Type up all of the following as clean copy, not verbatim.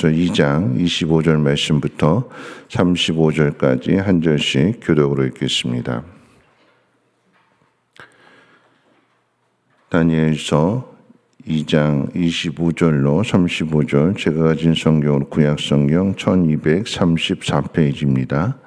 다니엘서 2장 25절 말씀부터 35절까지 한 절씩 교독으로 읽겠습니다. 다니엘서 2장 25절로 35절, 제가 가진 성경으로 구약성경 1234페이지입니다.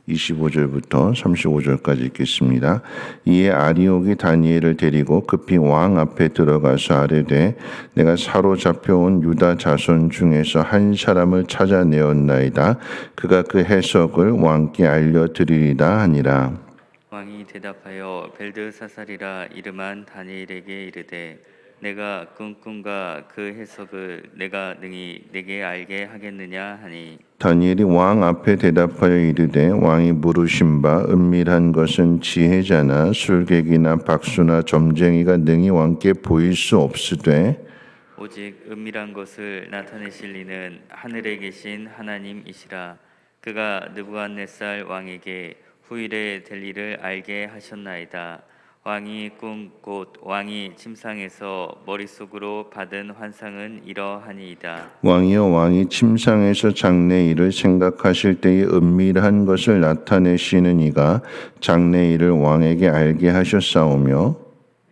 25절부터 35절까지 읽겠습니다. 이에 아리옥이 다니엘을 데리고 급히 왕 앞에 들어가서 아뢰되 내가 사로잡혀온 유다 자손 중에서 한 사람을 찾아내었나이다. 그가 그 해석을 왕께 알려드리리다 하니라. 왕이 대답하여 벨드사살이라 이름한 다니엘에게 이르되 내가 꾼 꿈과 그 해석을 내가 능히 내게 알게 하겠느냐 하니, 다니엘이 왕 앞에 대답하여 이르되 왕이 물으신 바 은밀한 것은 지혜자나 술객이나 박수나 점쟁이가 능히 왕께 보일 수 없으되 오직 은밀한 것을 나타내실 이는 하늘에 계신 하나님이시라. 그가 느부갓네살 왕에게 후일에 될 일을 알게 하셨나이다. 왕이 꿈 곧 왕이 침상에서 머릿속으로 받은 환상은 이러하니이다. 왕이여, 왕이 침상에서 장래일을 생각하실 때의 은밀한 것을 나타내시는 이가 장래일을 왕에게 알게 하셨사오며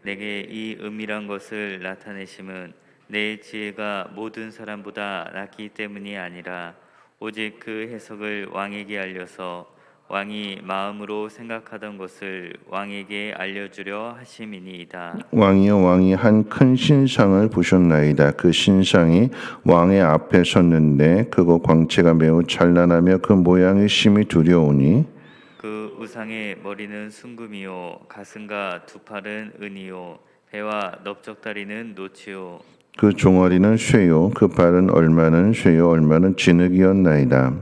내게 이 은밀한 것을 나타내심은 내 지혜가 모든 사람보다 낫기 때문이 아니라 오직 그 해석을 왕에게 알려서 왕이 마음으로 생각하던 것을 왕에게 알려주려 하심이니이다. 왕이여, 왕이 한 큰 신상을 보셨나이다. 그 신상이 왕의 앞에 섰는데 그거 광채가 매우 찬란하며 그 모양이 심히 두려우니 그 우상의 머리는 순금이요 가슴과 두 팔은 은이요 배와 넓적다리는 노치요 그 종아리는 쇠요 그 발은 얼마는 쇠요 얼마는 진흙이었나이다.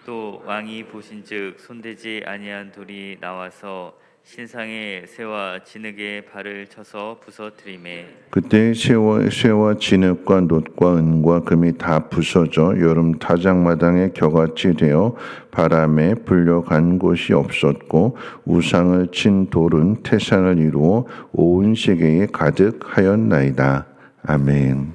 또 왕이 보신즉 손대지 아니한 돌이 나와서 신상의 쇠와 진흙의 발을 쳐서 부서뜨리매 그때 쇠와 진흙과 놋과 은과 금이 다 부서져 여름 타작마당에 겨같이 되어 바람에 불려간 곳이 없었고 우상을 친 돌은 태산을 이루어 온 세계에 가득하였나이다. 아멘.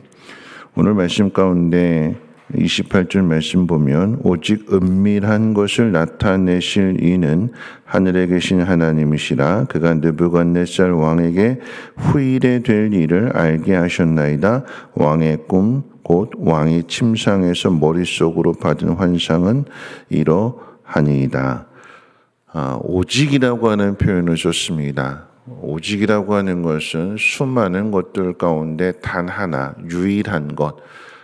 오늘 말씀 가운데 28절 말씀 보면 오직 은밀한 것을 나타내실 이는 하늘에 계신 하나님이시라. 그가 느부갓네살 왕에게 후일에 될 일을 알게 하셨나이다. 왕의 꿈 곧 왕이 침상에서 머릿속으로 받은 환상은 이러하니이다. 오직이라고 하는 표현을 썼습니다. 오직이라고 하는 것은 수많은 것들 가운데 단 하나, 유일한 것,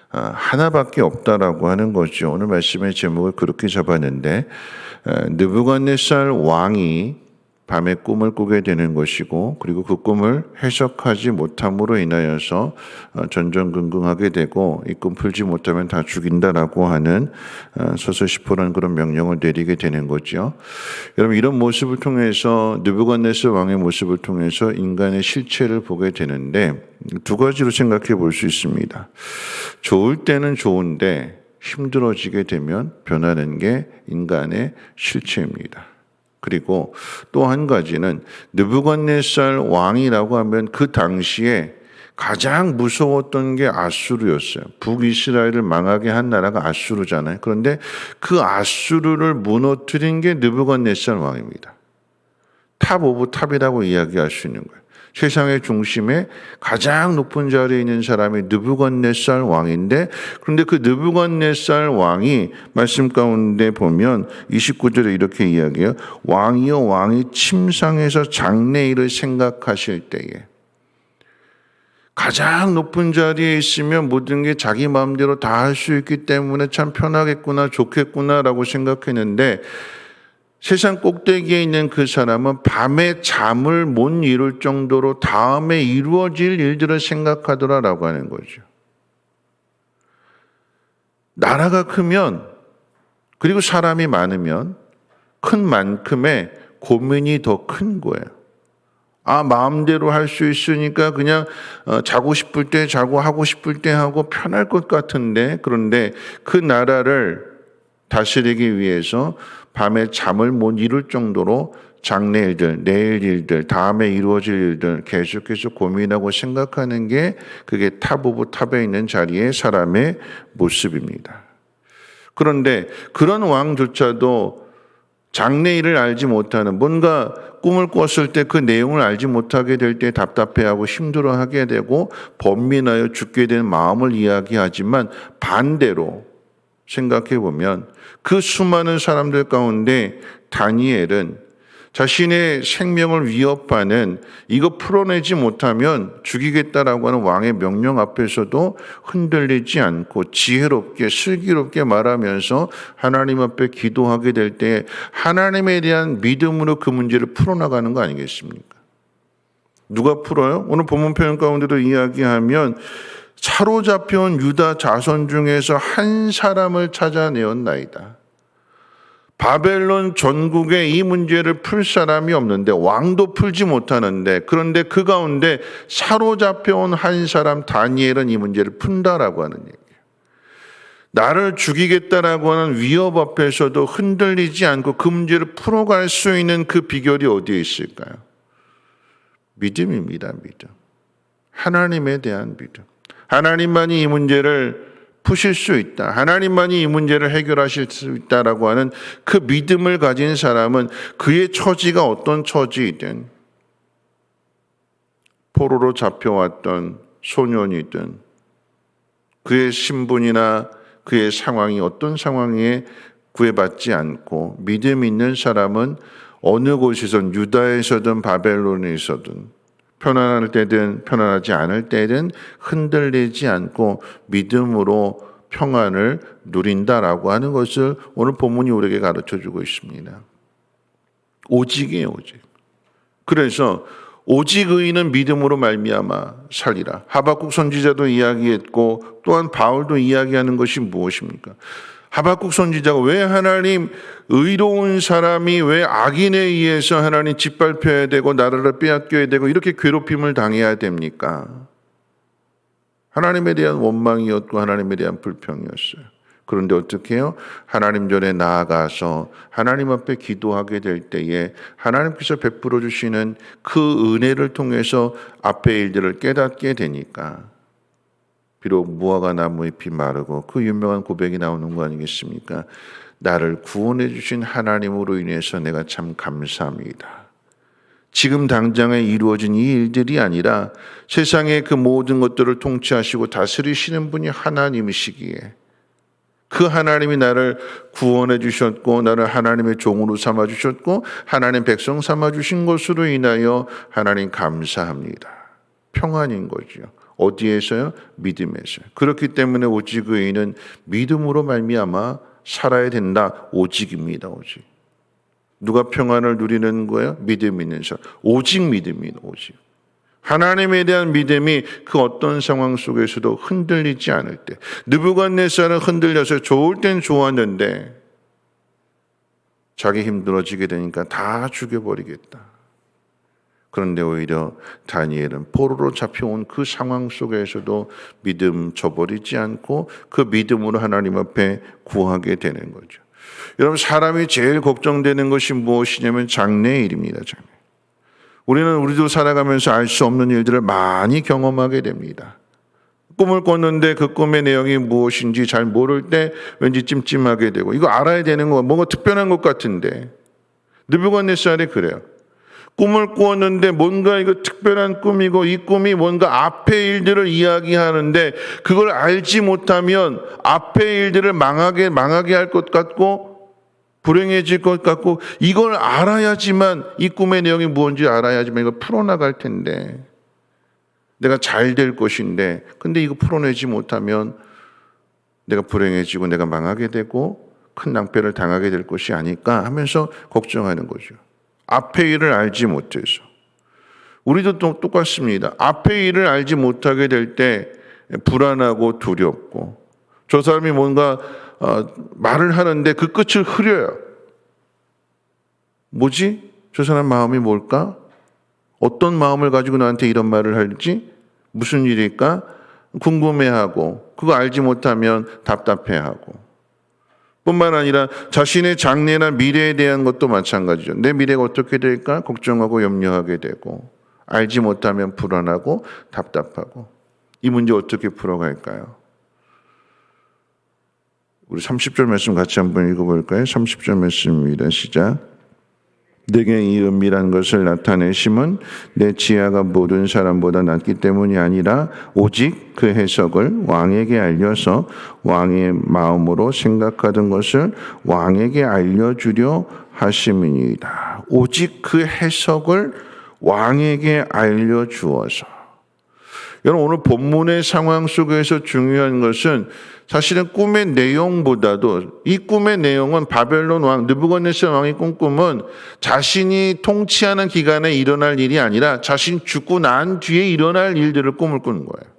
하나밖에 없다라고 하는 거죠. 오늘 말씀의 제목을 그렇게 잡았는데 느부갓네살 왕이 밤에 꿈을 꾸게 되는 것이고 그리고 그 꿈을 해석하지 못함으로 인하여서 전전긍긍하게 되고 이 꿈 풀지 못하면 다 죽인다라고 하는 서서시포라는 그런 명령을 내리게 되는 거죠. 여러분, 이런 모습을 통해서 느부갓네살 왕의 모습을 통해서 인간의 실체를 보게 되는데 두 가지로 생각해 볼 수 있습니다. 좋을 때는 좋은데 힘들어지게 되면 변하는 게 인간의 실체입니다. 그리고 또 한 가지는 느부갓네살 왕이라고 하면 그 당시에 가장 무서웠던 게 아수르였어요. 북이스라엘을 망하게 한 나라가 아수르잖아요. 그런데 그 아수르를 무너뜨린 게 느부갓네살 왕입니다. 탑 오브 탑이라고 이야기할 수 있는 거예요. 세상의 중심에 가장 높은 자리에 있는 사람이 느부갓네살 왕인데, 그런데 그 느부갓네살 왕이 말씀 가운데 보면 29절에 이렇게 이야기해요. 왕이여, 왕이 침상에서 장래일을 생각하실 때에 가장 높은 자리에 있으면 모든 게 자기 마음대로 다 할 수 있기 때문에 참 편하겠구나, 좋겠구나라고 생각했는데 세상 꼭대기에 있는 그 사람은 밤에 잠을 못 이룰 정도로 다음에 이루어질 일들을 생각하더라라고 하는 거죠. 나라가 크면 그리고 사람이 많으면 큰 만큼의 고민이 더 큰 거예요. 마음대로 할 수 있으니까 그냥 자고 싶을 때 자고 하고 싶을 때 하고 편할 것 같은데, 그런데 그 나라를 다스리기 위해서 밤에 잠을 못 이룰 정도로 장래 일들, 내일 일들, 다음에 이루어질 일들 계속해서 고민하고 생각하는 게 그게 탑 오브 탑에 있는 자리의 사람의 모습입니다. 그런데 그런 왕조차도 장래일을 알지 못하는, 뭔가 꿈을 꿨을 때 그 내용을 알지 못하게 될 때 답답해하고 힘들어하게 되고 번민하여 죽게 된 마음을 이야기하지만, 반대로 생각해 보면 그 수많은 사람들 가운데 다니엘은 자신의 생명을 위협하는, 이거 풀어내지 못하면 죽이겠다라고 하는 왕의 명령 앞에서도 흔들리지 않고 지혜롭게 슬기롭게 말하면서 하나님 앞에 기도하게 될 때 하나님에 대한 믿음으로 그 문제를 풀어나가는 거 아니겠습니까? 누가 풀어요? 오늘 본문 표현 가운데도 이야기하면 사로잡혀온 유다 자손 중에서 한 사람을 찾아내었나이다. 바벨론 전국에 이 문제를 풀 사람이 없는데, 왕도 풀지 못하는데, 그런데 그 가운데 사로잡혀온 한 사람 다니엘은 이 문제를 푼다라고 하는 얘기예요. 나를 죽이겠다라고 하는 위협 앞에서도 흔들리지 않고 그 문제를 풀어갈 수 있는 그 비결이 어디에 있을까요? 믿음입니다. 믿음. 하나님에 대한 믿음. 하나님만이 이 문제를 푸실 수 있다, 하나님만이 이 문제를 해결하실 수 있다라고 하는 그 믿음을 가진 사람은 그의 처지가 어떤 처지이든, 포로로 잡혀왔던 소년이든 그의 신분이나 그의 상황이 어떤 상황에 구애받지 않고 믿음 있는 사람은 어느 곳이든, 유다에서든 바벨론에서든, 편안할 때든 편안하지 않을 때든 흔들리지 않고 믿음으로 평안을 누린다라고 하는 것을 오늘 본문이 우리에게 가르쳐주고 있습니다. 오직이에요, 오직. 그래서 오직 의인은 믿음으로 말미암아 살리라. 하박국 선지자도 이야기했고 또한 바울도 이야기하는 것이 무엇입니까? 하박국 선지자가 왜 하나님, 의로운 사람이 왜 악인에 의해서 하나님 짓밟혀야 되고 나라를 빼앗겨야 되고 이렇게 괴롭힘을 당해야 됩니까? 하나님에 대한 원망이었고 하나님에 대한 불평이었어요. 그런데 어떻게 해요? 하나님 전에 나아가서 하나님 앞에 기도하게 될 때에 하나님께서 베풀어 주시는 그 은혜를 통해서 앞의 일들을 깨닫게 되니까 비록 무화과 나무 잎이 마르고, 그 유명한 고백이 나오는 거 아니겠습니까? 나를 구원해 주신 하나님으로 인해서 내가 참 감사합니다. 지금 당장에 이루어진 이 일들이 아니라 세상의 그 모든 것들을 통치하시고 다스리시는 분이 하나님이시기에 그 하나님이 나를 구원해 주셨고 나를 하나님의 종으로 삼아 주셨고 하나님 백성 삼아 주신 것으로 인하여 하나님 감사합니다. 평안인 거죠. 어디에서요? 믿음에서요. 그렇기 때문에 오직 의인은 믿음으로 말미암아 살아야 된다. 오직입니다. 오직. 누가 평안을 누리는 거예요? 믿음 있는 사람. 오직 믿음이다. 오직. 하나님에 대한 믿음이 그 어떤 상황 속에서도 흔들리지 않을 때, 느부갓네살은 흔들려서 좋을 땐 좋았는데 자기 힘들어지게 되니까 다 죽여버리겠다. 그런데 오히려 다니엘은 포로로 잡혀온 그 상황 속에서도 믿음 저버리지 않고 그 믿음으로 하나님 앞에 구하게 되는 거죠. 여러분, 사람이 제일 걱정되는 것이 무엇이냐면 장래일입니다. 장래. 우리도 살아가면서 알 수 없는 일들을 많이 경험하게 됩니다. 꿈을 꿨는데 그 꿈의 내용이 무엇인지 잘 모를 때 왠지 찜찜하게 되고, 이거 알아야 되는 거 뭔가 특별한 것 같은데, 느부갓네살이 그래요. 꿈을 꾸었는데 뭔가 이거 특별한 꿈이고 이 꿈이 뭔가 앞의 일들을 이야기하는데 그걸 알지 못하면 앞의 일들을 망하게 할 것 같고 불행해질 것 같고, 이걸 알아야지만, 이 꿈의 내용이 무엇인지 알아야지만 이걸 풀어나갈 텐데, 내가 잘 될 것인데, 근데 이거 풀어내지 못하면 내가 불행해지고 내가 망하게 되고 큰 낭패를 당하게 될 것이 아닐까 하면서 걱정하는 거죠. 앞의 일을 알지 못해서. 우리도 똑같습니다. 앞의 일을 알지 못하게 될 때 불안하고 두렵고, 저 사람이 뭔가 말을 하는데 그 끝을 흐려요. 뭐지? 저 사람 마음이 뭘까? 어떤 마음을 가지고 나한테 이런 말을 할지? 무슨 일일까? 궁금해하고, 그거 알지 못하면 답답해하고, 뿐만 아니라 자신의 장래나 미래에 대한 것도 마찬가지죠. 내 미래가 어떻게 될까? 걱정하고 염려하게 되고, 알지 못하면 불안하고 답답하고, 이 문제 어떻게 풀어갈까요? 우리 30절 말씀 같이 한번 읽어볼까요? 30절 말씀입니다. 시작. 내게 이 은밀한 것을 나타내심은 내 지혜가 모든 사람보다 낫기 때문이 아니라 오직 그 해석을 왕에게 알려서 왕의 마음으로 생각하던 것을 왕에게 알려주려 하심이니이다. 오직 그 해석을 왕에게 알려주어서. 여러분, 오늘 본문의 상황 속에서 중요한 것은 사실은 꿈의 내용보다도 이 꿈의 내용은 바벨론 왕 느부갓네살 왕의 꿈은 자신이 통치하는 기간에 일어날 일이 아니라 자신이 죽고 난 뒤에 일어날 일들을 꿈을 꾸는 거예요.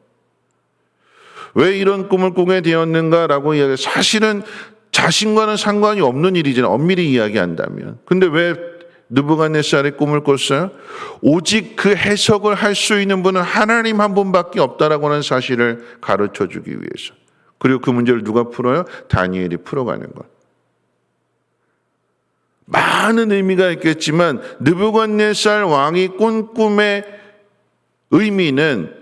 왜 이런 꿈을 꾸게 되었는가라고 이야기해요. 사실은 자신과는 상관이 없는 일이잖아요. 엄밀히 이야기한다면. 근데 왜 느부갓네살의 꿈을 꿨어요? 오직 그 해석을 할 수 있는 분은 하나님 한 분밖에 없다라고 하는 사실을 가르쳐 주기 위해서. 그리고 그 문제를 누가 풀어요? 다니엘이 풀어가는 것. 많은 의미가 있겠지만 느부갓네살 왕이 꾼 꿈의 의미는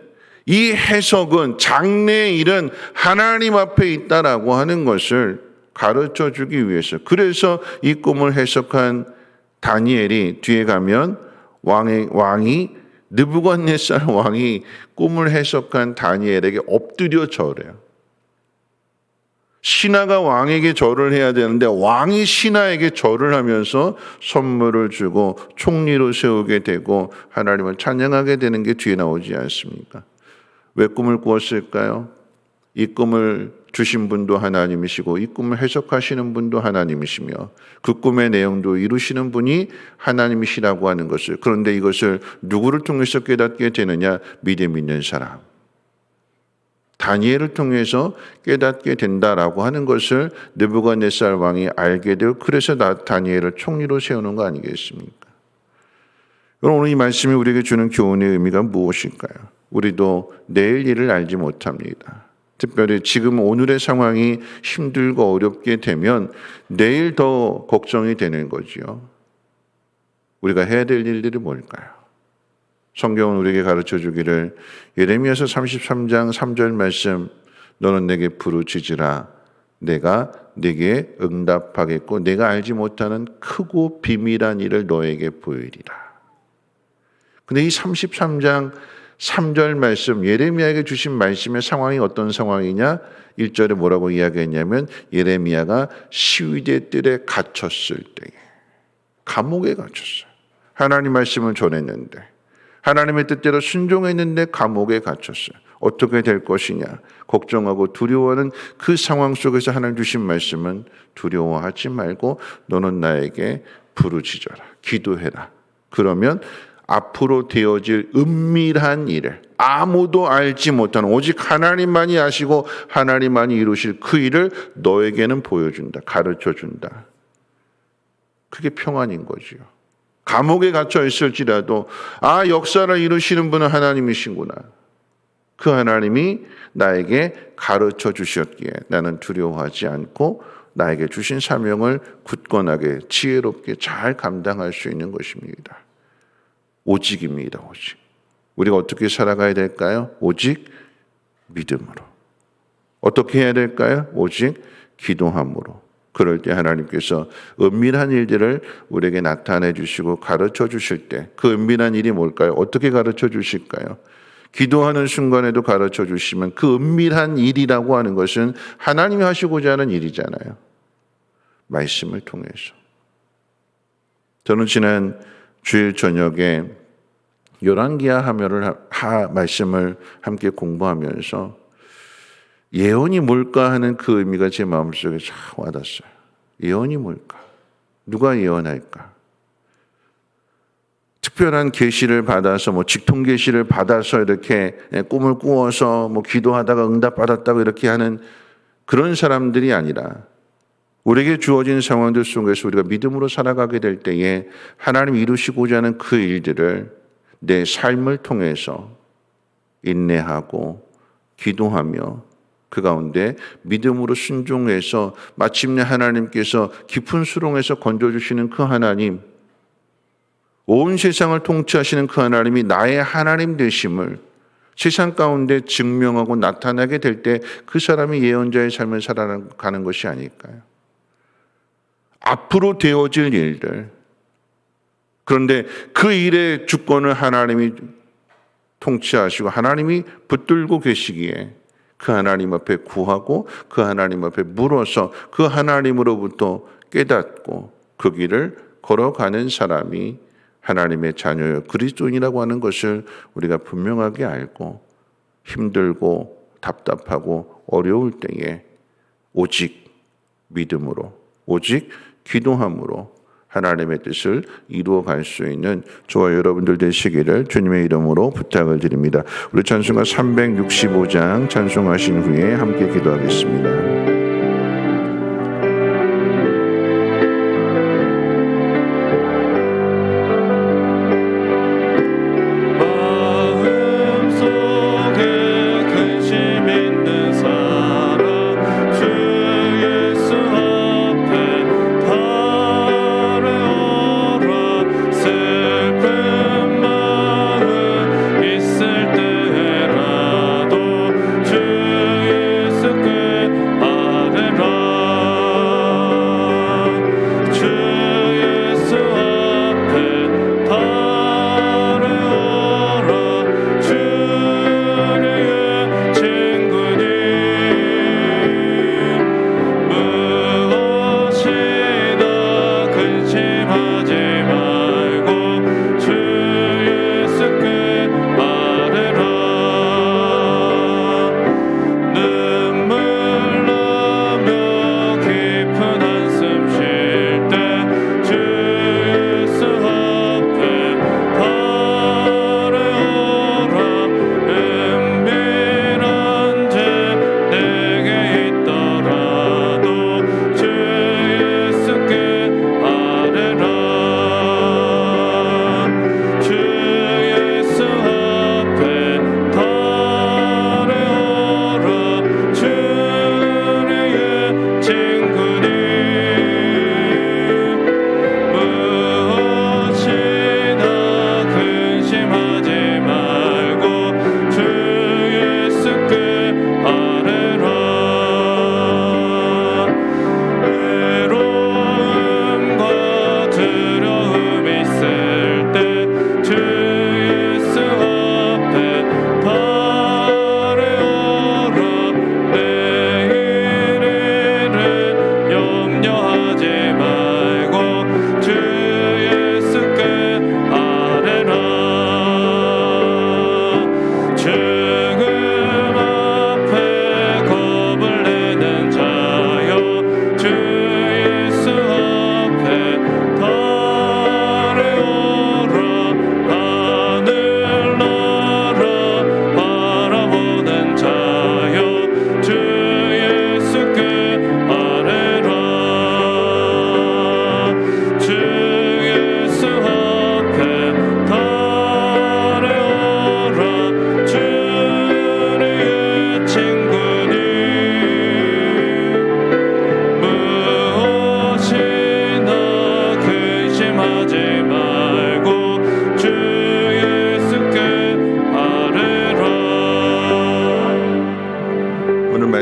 이 해석은 장래의 일은 하나님 앞에 있다라고 하는 것을 가르쳐 주기 위해서. 그래서 이 꿈을 해석한 다니엘이 뒤에 가면 왕이 느부갓네살 왕이 꿈을 해석한 다니엘에게 엎드려 절해요. 신하가 왕에게 절을 해야 되는데 왕이 신하에게 절을 하면서 선물을 주고 총리로 세우게 되고 하나님을 찬양하게 되는 게 뒤에 나오지 않습니까? 왜 꿈을 꾸었을까요? 이 꿈을 주신 분도 하나님이시고 이 꿈을 해석하시는 분도 하나님이시며 그 꿈의 내용도 이루시는 분이 하나님이시라고 하는 것을. 그런데 이것을 누구를 통해서 깨닫게 되느냐? 믿음 있는 사람. 다니엘을 통해서 깨닫게 된다라고 하는 것을 느부갓네살 왕이 알게 되고 그래서 다니엘을 총리로 세우는 거 아니겠습니까? 여러분, 오늘 이 말씀이 우리에게 주는 교훈의 의미가 무엇일까요? 우리도 내일 일을 알지 못합니다. 특별히 지금 오늘의 상황이 힘들고 어렵게 되면 내일 더 걱정이 되는 거지요. 우리가 해야 될 일들이 뭘까요? 성경은 우리에게 가르쳐 주기를 예레미야서 33장 3절 말씀 너는 내게 부르짖으라 내가 네게 응답하겠고 내가 알지 못하는 크고 비밀한 일을 너에게 보이리라. 근데 이 33장 3절 말씀 예레미야에게 주신 말씀의 상황이 어떤 상황이냐? 1절에 뭐라고 이야기했냐면 예레미야가 시위대 뜰에 갇혔을 때에 감옥에 갇혔어요. 하나님 말씀을 전했는데 하나님의 뜻대로 순종했는데 감옥에 갇혔어요. 어떻게 될 것이냐 걱정하고 두려워하는 그 상황 속에서 하나님 주신 말씀은 두려워하지 말고 너는 나에게 부르짖어라 기도해라. 그러면 앞으로 되어질 은밀한 일을 아무도 알지 못하는 오직 하나님만이 아시고 하나님만이 이루실 그 일을 너에게는 보여준다. 가르쳐준다. 그게 평안인 거지요. 감옥에 갇혀 있을지라도 역사를 이루시는 분은 하나님이신구나. 그 하나님이 나에게 가르쳐 주셨기에 나는 두려워하지 않고 나에게 주신 사명을 굳건하게 지혜롭게 잘 감당할 수 있는 것입니다. 오직입니다. 오직. 우리가 어떻게 살아가야 될까요? 오직 믿음으로. 어떻게 해야 될까요? 오직 기도함으로. 그럴 때 하나님께서 은밀한 일들을 우리에게 나타내 주시고 가르쳐 주실 때 그 은밀한 일이 뭘까요? 어떻게 가르쳐 주실까요? 기도하는 순간에도 가르쳐 주시면 그 은밀한 일이라고 하는 것은 하나님이 하시고자 하는 일이잖아요. 말씀을 통해서. 저는 지난 주일 저녁에 열왕기하 말씀을 함께 공부하면서 예언이 뭘까 하는 그 의미가 제 마음속에 쫙 와닿았어요. 예언이 뭘까? 누가 예언할까? 특별한 계시를 받아서 직통 계시를 받아서 이렇게 꿈을 꾸어서 기도하다가 응답받았다고 이렇게 하는 그런 사람들이 아니라 우리에게 주어진 상황들 속에서 우리가 믿음으로 살아가게 될 때에 하나님 이루시고자 하는 그 일들을 내 삶을 통해서 인내하고 기도하며 그 가운데 믿음으로 순종해서 마침내 하나님께서 깊은 수렁에서 건져주시는 그 하나님, 온 세상을 통치하시는 그 하나님이 나의 하나님 되심을 세상 가운데 증명하고 나타나게 될 때 그 사람이 예언자의 삶을 살아가는 것이 아닐까요? 앞으로 되어질 일들, 그런데 그 일의 주권을 하나님이 통치하시고 하나님이 붙들고 계시기에 그 하나님 앞에 구하고 그 하나님 앞에 물어서 그 하나님으로부터 깨닫고 그 길을 걸어가는 사람이 하나님의 자녀요 그리스도인이라고 하는 것을 우리가 분명하게 알고 힘들고 답답하고 어려울 때에 오직 믿음으로 오직 기도함으로 하나님의 뜻을 이루어갈 수 있는 저와 여러분들 되시기를 주님의 이름으로 부탁을 드립니다. 우리 찬송가 365장 찬송하신 후에 함께 기도하겠습니다.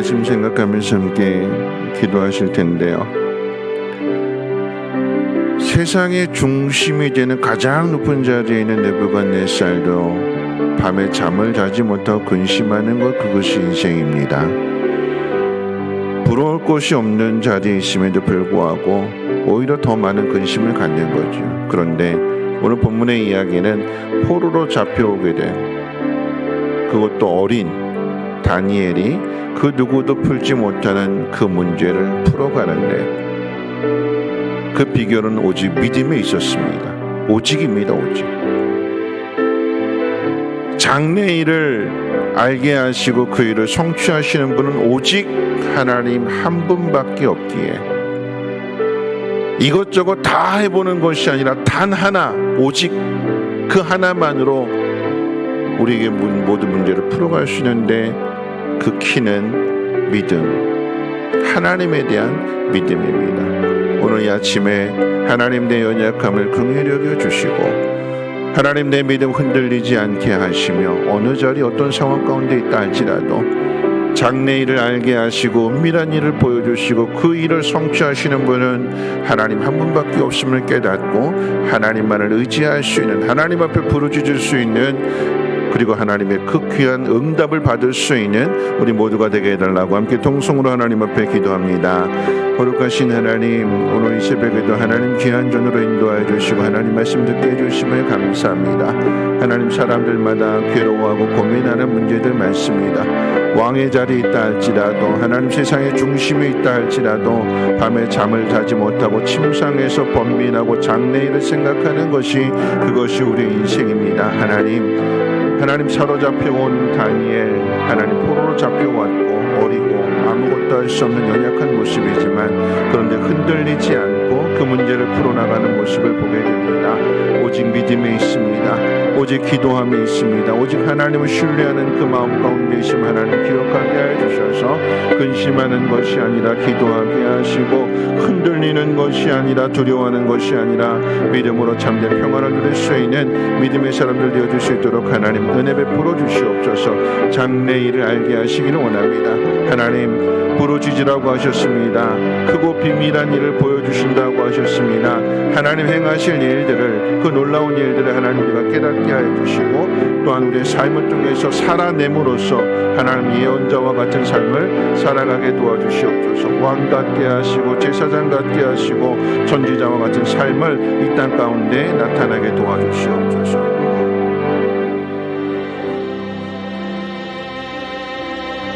말씀 생각하면서 함께 기도하실 텐데요. 세상의 중심이 되는 가장 높은 자리에 있는 느부갓네살도 밤에 잠을 자지 못하고 근심하는 것, 그것이 인생입니다. 부러울 곳이 없는 자리에 있음에도 불구하고 오히려 더 많은 근심을 갖는 거죠. 그런데 오늘 본문의 이야기는 포로로 잡혀오게 된, 그것도 어린 다니엘이 그 누구도 풀지 못하는 그 문제를 풀어가는데 그 비결은 오직 믿음에 있었습니다. 오직입니다. 오직. 장래일을 알게 하시고 그 일을 성취하시는 분은 오직 하나님 한 분밖에 없기에 이것저것 다 해보는 것이 아니라 단 하나, 오직 그 하나만으로 우리에게 모든 문제를 풀어갈 수 있는데 그 키는 믿음, 하나님에 대한 믿음입니다. 오늘 이 아침에 하나님 내 연약함을 긍휼히 여겨 주시고 하나님 내 믿음 흔들리지 않게 하시며 어느 자리 어떤 상황 가운데 있다 할지라도 장래 일을 알게 하시고 은밀한 일을 보여주시고 그 일을 성취하시는 분은 하나님 한 분밖에 없음을 깨닫고 하나님만을 의지할 수 있는, 하나님 앞에 부르짖을 수 있는, 그리고 하나님의 그 귀한 응답을 받을 수 있는 우리 모두가 되게 해달라고 함께 통성으로 하나님 앞에 기도합니다. 거룩하신 하나님, 오늘 이 새벽에도 하나님 귀한 전으로 인도하여 주시고 하나님 말씀 듣게 해주심을 감사합니다. 하나님, 사람들마다 괴로워하고 고민하는 문제들 많습니다. 왕의 자리에 있다 할지라도, 하나님 세상의 중심에 있다 할지라도 밤에 잠을 자지 못하고 침상에서 번민하고 장래일을 생각하는 그것이 우리의 인생입니다. 하나님 사로잡혀온 다니엘, 하나님 포로로 잡혀왔고 어리고 아무것도 할 수 없는 연약한 모습이지만 그런데 흔들리지 않고 그 문제를 풀어나가는 모습을 보게 됩니다. 오직 믿음에 있습니다. 오직 기도함에 있습니다. 오직 하나님을 신뢰하는 그 마음 가운데 있음 하나님 기억하게 하여 주셔서 근심하는 것이 아니라 기도하게 하시고 흔들리는 것이 아니라 두려워하는 것이 아니라 믿음으로 참된 평안을 누릴 수 있는 믿음의 사람들 되어줄 수 있도록 하나님 은혜 베풀어 주시옵소서. 장래 일을 알게 하시기를 원합니다. 하나님, 부르짖으라고 하셨습니다. 크고 비밀한 일을 보여주신다고 하셨습니다. 하나님 행하실 일들을, 그 놀라운 일들을 하나님 우리가 깨닫게 하여 주시고 또한 우리의 삶을 통해서 살아냄으로써 하나님 예언자와 같은 삶을 살아가게 도와주시옵소서. 왕 같게 하시고 제사장 같게 하시고 선지자와 같은 삶을 이 땅 가운데 나타나게 도와주시옵소서.